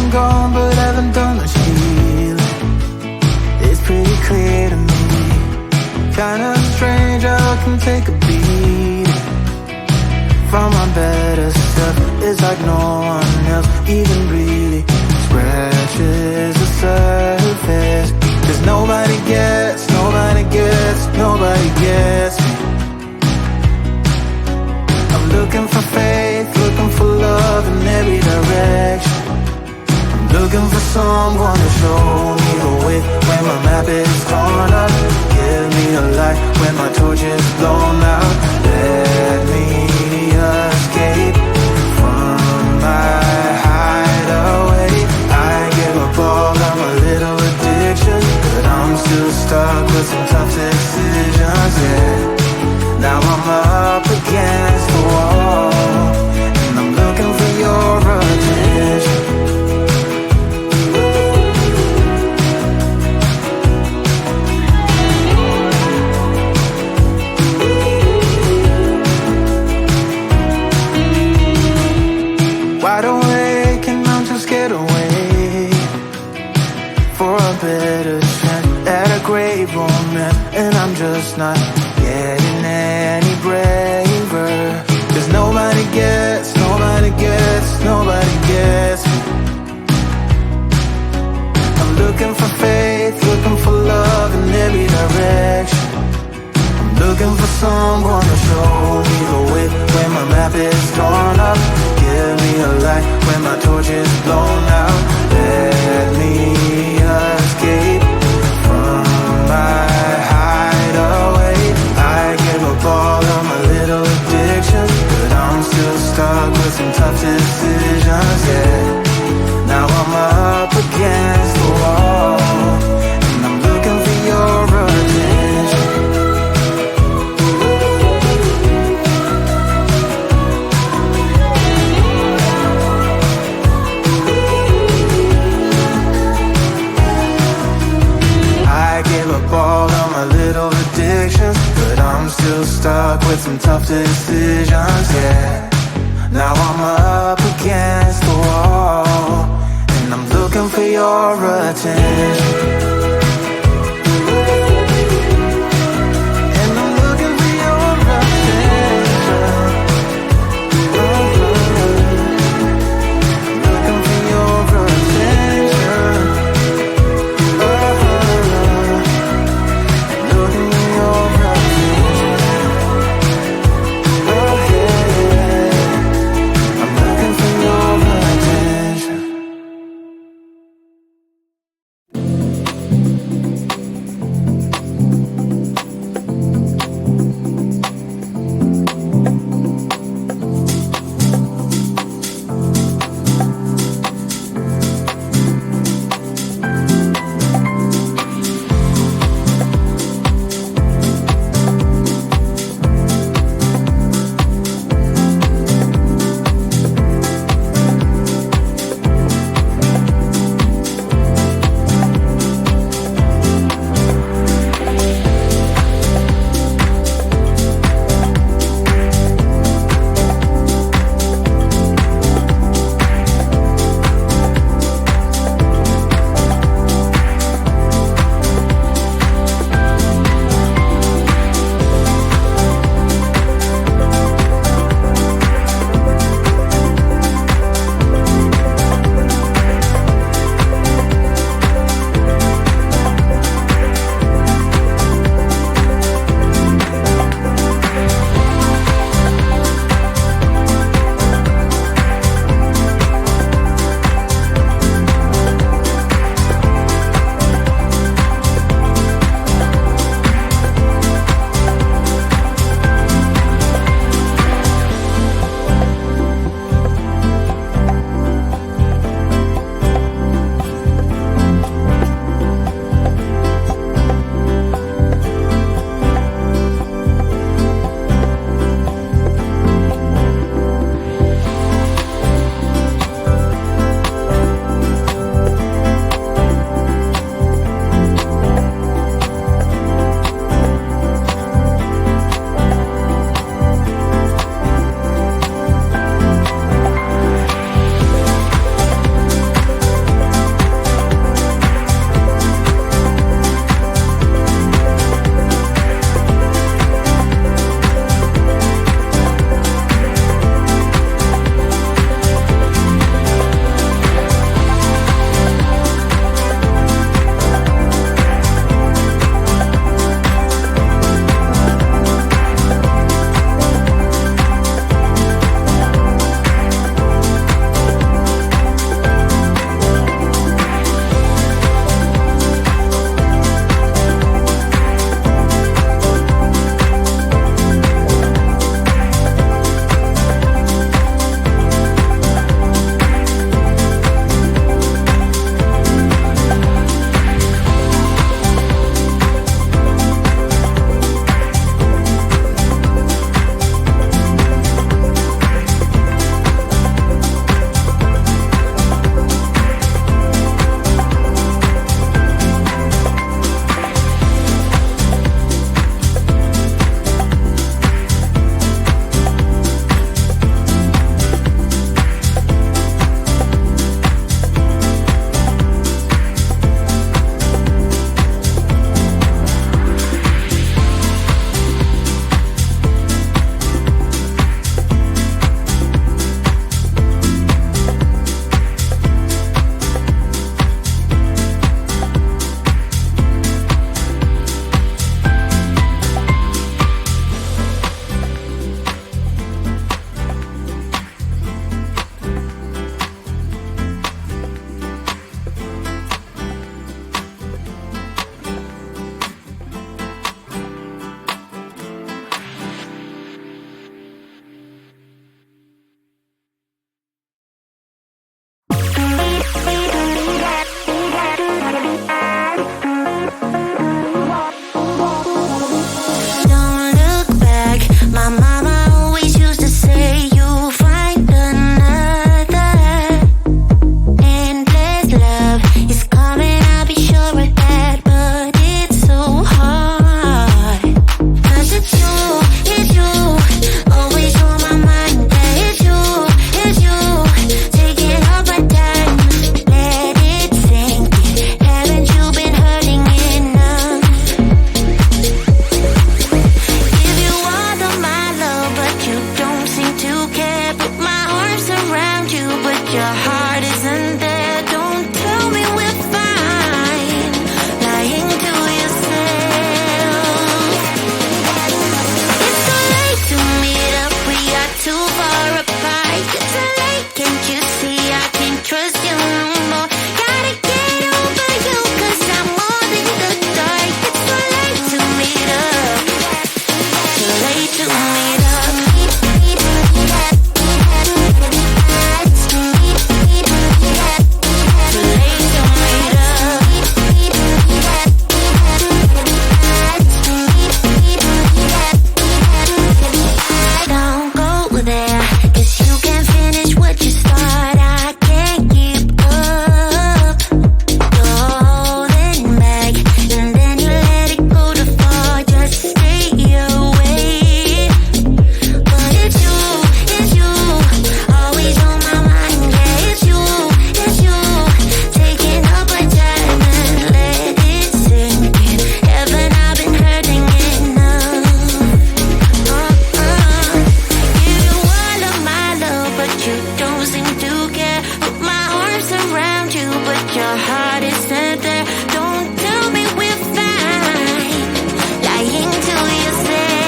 been gone but haven't done much healing. It's pretty clear to me, kinda strange how I can take a beating from my better self. It's like no one else even really scratches the surface. 'Cause nobody gets me. I'm looking for faith, looking for love in every direction. I'm looking for someone to show me the way when my map is torn up. Give me a light when my torch is blown out. Let me escape from my hideaway. I give up all of my little addictions, but I'm still stuck with some tough decisions, yeah. Now I'm up against the wall, and I'm looking for your attention. Wide awake and I'm too scared away for a better chance at a great romance, and I'm just not getting any braver. 'Cause nobody gets me. I'm looking for faith, looking for love in every direction. I'm looking for someone to show me the way when my map is torn up. Give me a light when my torch is blown out. Let me escape from my hideaway. I give up all of my little addictions, but I'm still stuck with some tough decisions, yeah. Now I'm up against the wall, and I'm looking for your attention. I give up all of my little addictions, but I'm still stuck with some tough decisions, yeah. Now I'm up against the wall, and I'm looking for your attention. And I'm looking for your attention. Looking for your attention. Looking for your attention. I'm looking for your attention. It's coming, I'll be sure of that, but it's so hard. 'Cause it's you, always on my mind. Yeah, it's you, taking all my time. Let it sink in. Haven't you been hurting enough? Give you all of my love, but you don't seem to care. Put my arms around you, but your heart isn't there. Don't tell me we're fine, lying to yourself. It's too late to meet up, we are too far apart. It's too late, can't you see I can't trust you no more? Gotta get over you, 'cause I'm all in the dark. It's too late to meet up, too late to meet up. Don't go there, 'cause you can't finish what you start. I can't keep up. You're holding back, and then you let it go to fall. Just stay away. But it's you, always on my mind. Yeah, it's you, taking up my time and let it sink in. Haven't I been hurting enough? Give you all of my love, but you don't seem to care. Put my arms around you, but your heart isn't there. Don't tell me we're fine, lying to yourself.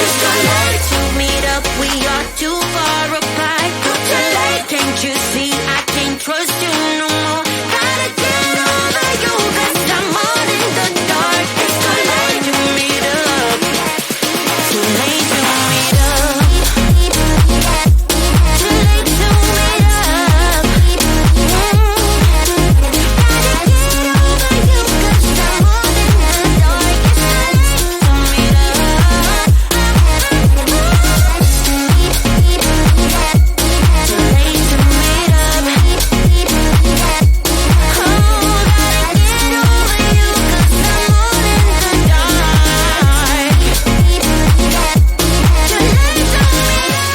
It's too late to meet up, we are too far apart. Too late, can't you see I can't trust you no more? Gotta get over you, 'cause I'm all in the dark. It's too late to meet up, too late to meet up, too late to meet up. Gotta get over you, 'cause I'm all in the dark. It's too late to meet up, too late to meet up. Oh, gotta get over you, 'cause I'm all in the dark. Too late to meet up.